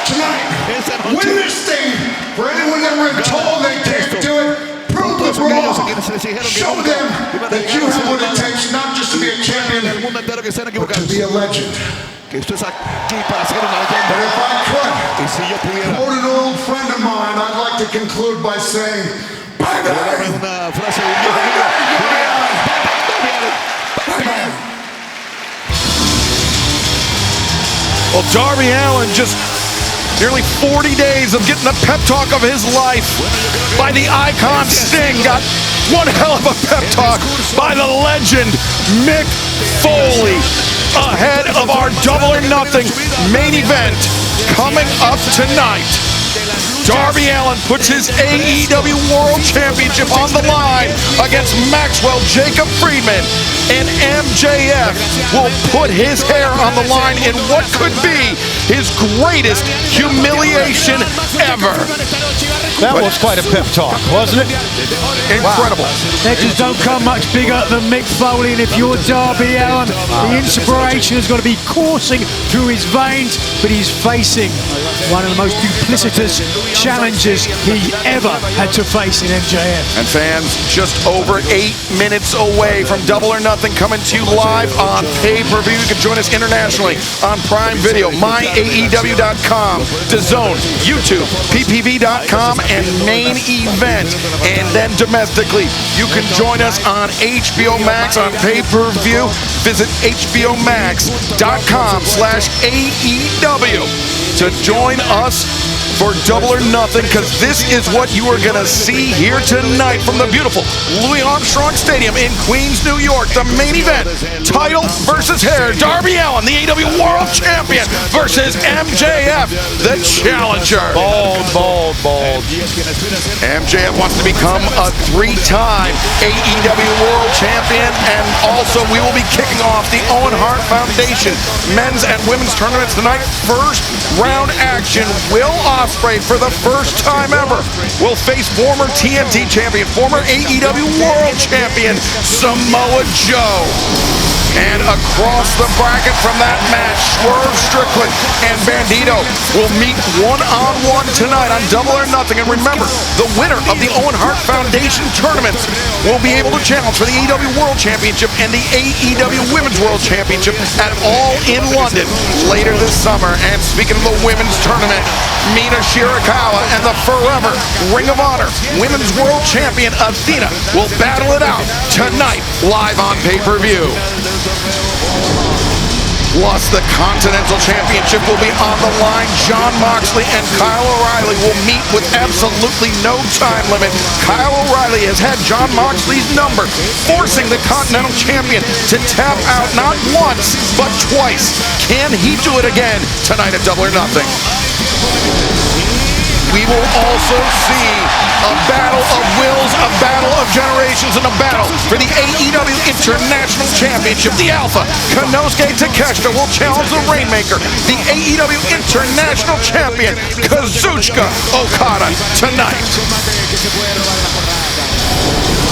Tonight, Esta noche win this thing. For anyone that were told they can't do it, prove todos them aquellos a wrong. quienes se les dijeron que Show nunca them iban a that you llegar a have what it nada. takes not just to be a champion, El mundo entero que están but to equivocados. be a legend. Que esto es aquí para ser una But leyenda. if I could, Y si yo pudiera quote an old friend of mine, I'd like to conclude by saying, bye darme bye. una frase de un viejo amigo, diría, Well, Darby Allin just nearly 40 days of getting the pep talk of his life by the icon Sting. Got one hell of a pep talk by the legend Mick Foley ahead of our Double or Nothing main event coming up tonight. Darby Allin puts his AEW World Championship on the line against Maxwell Jacob Friedman, and MJF will put his hair on the line in what could be his greatest humiliation ever. That was quite a pep talk, wasn't it? Incredible. Legends don't come much bigger than Mick Foley, and if you're Darby Allin, the inspiration has got to be coursing through his veins, but he's facing one of the most duplicitous challenges he ever had to face in MJF. And fans, just over 8 minutes away from Double or Nothing, coming to you live on pay-per-view. You can join us internationally on Prime Video, myaew.com, DAZN, YouTube, ppv.com, and Main Event. And then domestically, you can join us on HBO Max on pay-per-view. Visit hbomax.com/AEW to join us for Double or Nothing, because this is what you are going to see here tonight from the beautiful Louis Armstrong Stadium in Queens, New York. The main event, title versus hair. Darby Allin, the AEW World Champion, versus MJF, the challenger. Bold, bold, bold. MJF wants to become a 3-time AEW World Champion, and also we will be kicking off the Owen Hart Foundation men's and women's tournaments tonight. First round action. Will Ospreay, for the first time ever, will face former TNT champion, former AEW World Champion, Samoa Joe. And across the bracket from that match, Swerve Strickland and Bandito will meet one-on-one tonight on Double or Nothing. And remember, the winner of the Owen Hart Foundation tournaments will be able to challenge for the AEW World Championship and the AEW Women's World Championship at All in London later this summer. And speaking of the women's tournament, Mina Shirakawa and the Forever Ring of Honor Women's World Champion Athena will battle it out tonight live on pay-per-view. Plus, the Continental Championship will be on the line. Jon Moxley and Kyle O'Reilly will meet with absolutely no time limit. Kyle O'Reilly has had Jon Moxley's number, forcing the Continental Champion to tap out not once, but twice. Can he do it again tonight at Double or Nothing? We will also see a battle of wills, a battle of generations, and a battle for the AEW International Championship. The Alpha, Konosuke Takeshita, will challenge the Rainmaker, the AEW International Champion, Kazuchika Okada, tonight.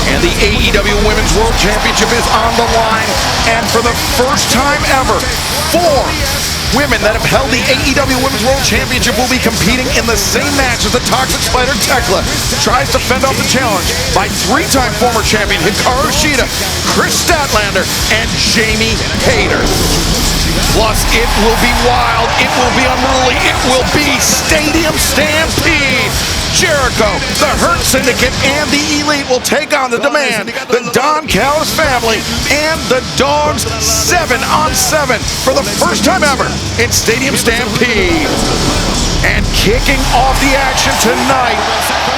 And the AEW Women's World Championship is on the line. And for the first time ever, 4 women that have held the AEW Women's World Championship will be competing in the same match as the Toxic Spider Tekla tries to fend off the challenge by 3-time former champion Hikaru Shida, Chris Statlander, and Jamie Hayter. Plus, it will be wild, it will be unruly, it will be Stadium Stampede. Jericho, the Hurt Syndicate, and the Elite will take on the Demand, the Don Callis family, and the Dogs 7-on-7 for the first time ever in Stadium Stampede. And kicking off the action tonight,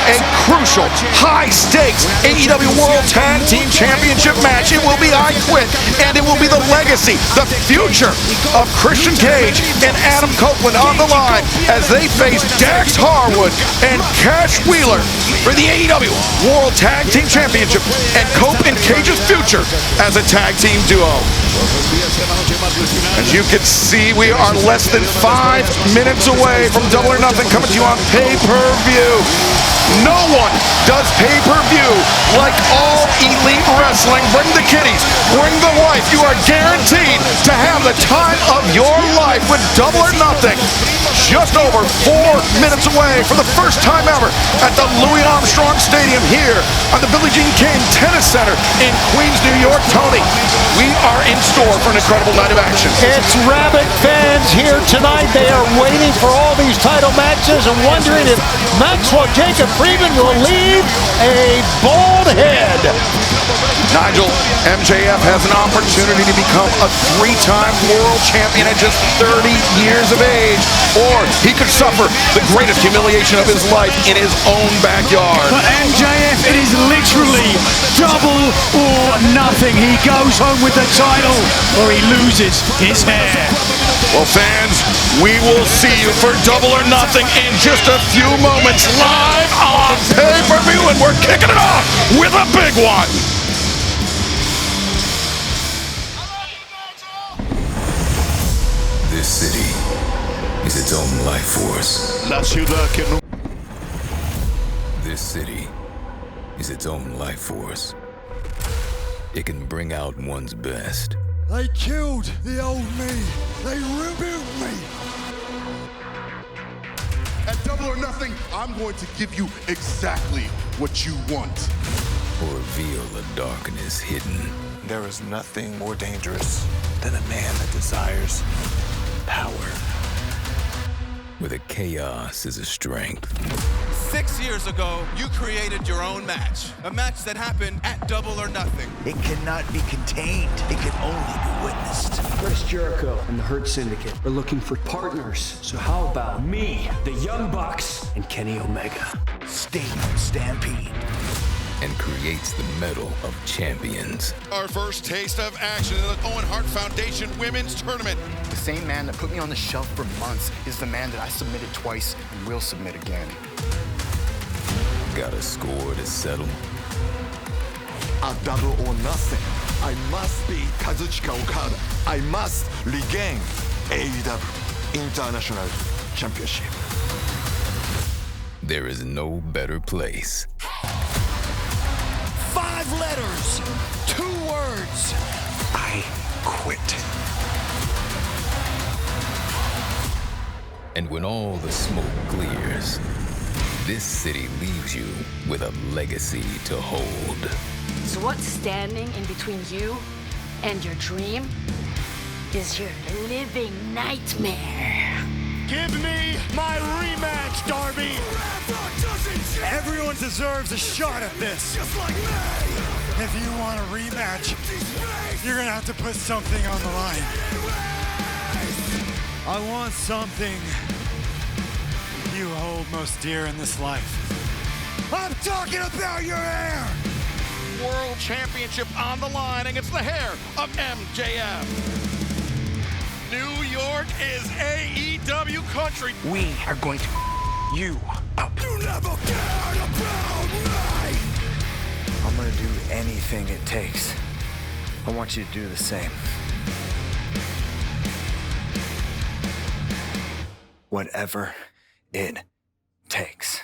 a crucial, high-stakes AEW World Tag Team Championship match. It will be I Quit, and it will be the legacy, the future of Christian Cage and Adam Copeland on the line as they face Dax Harwood and Cash Wheeler for the AEW World Tag Team Championship and Cope and Cage's future as a tag team duo. As you can see, we are less than 5 minutes away from Double or Nothing coming to you on pay-per-view. No one does pay-per-view like All Elite Wrestling. Bring the kiddies, bring the wife. You are guaranteed to have the time of your life with Double or Nothing. Just over 4 minutes away for the first time ever at the Louis Armstrong Stadium here on the Billie Jean King Tennis Center in Queens, New York. Tony, we are in store for an incredible night of action. It's rabid fans here tonight. They are waiting for all these title matches and wondering if Maxwell Jacob Friedman will leave a bald head. Nigel, MJF has an opportunity to become a 3-time world champion at just 30 years of age. Or he could suffer the greatest humiliation of his life in his own backyard. For MJF, it is literally double or nothing. He goes home with the title or he loses his hair. Well, fans, we will see you for Double or Nothing in just a few moments live on pay-per-view, and we're kicking it off with a big one. This city is its own life force. La ciudad que no... This city is its own life force. It can bring out one's best. They killed the old me. They rebuilt me. At Double or Nothing, I'm going to give you exactly what you want. Or reveal the darkness hidden. There is nothing more dangerous than a man that desires power. Where the chaos is a strength. 6 years ago, you created your own match. A match that happened at Double or Nothing. It cannot be contained. It can only be witnessed. Chris Jericho and the Hurt Syndicate are looking for partners. So how about me, the Young Bucks, and Kenny Omega? Stadium Stampede. And creates the medal of champions. Our first taste of action in the Owen Hart Foundation Women's Tournament. The same man that put me on the shelf for months is the man that I submitted twice and will submit again. Got a score to settle? At Double or Nothing, I must beat Kazuchika Okada. I must regain AEW International Championship. There is no better place. 5 letters, 2 words. I quit. And when all the smoke clears, this city leaves you with a legacy to hold. So what's standing in between you and your dream is your living nightmare. Give me my rematch, Darby. Everyone deserves a shot at this. If you want a rematch, you're gonna have to put something on the line. I want something you hold most dear in this life. I'm talking about your hair! World Championship on the line against the hair of MJF. New York is AEW country. We are going to you up. You never cared about me! I'm gonna do anything it takes. I want you to do the same. Whatever it takes.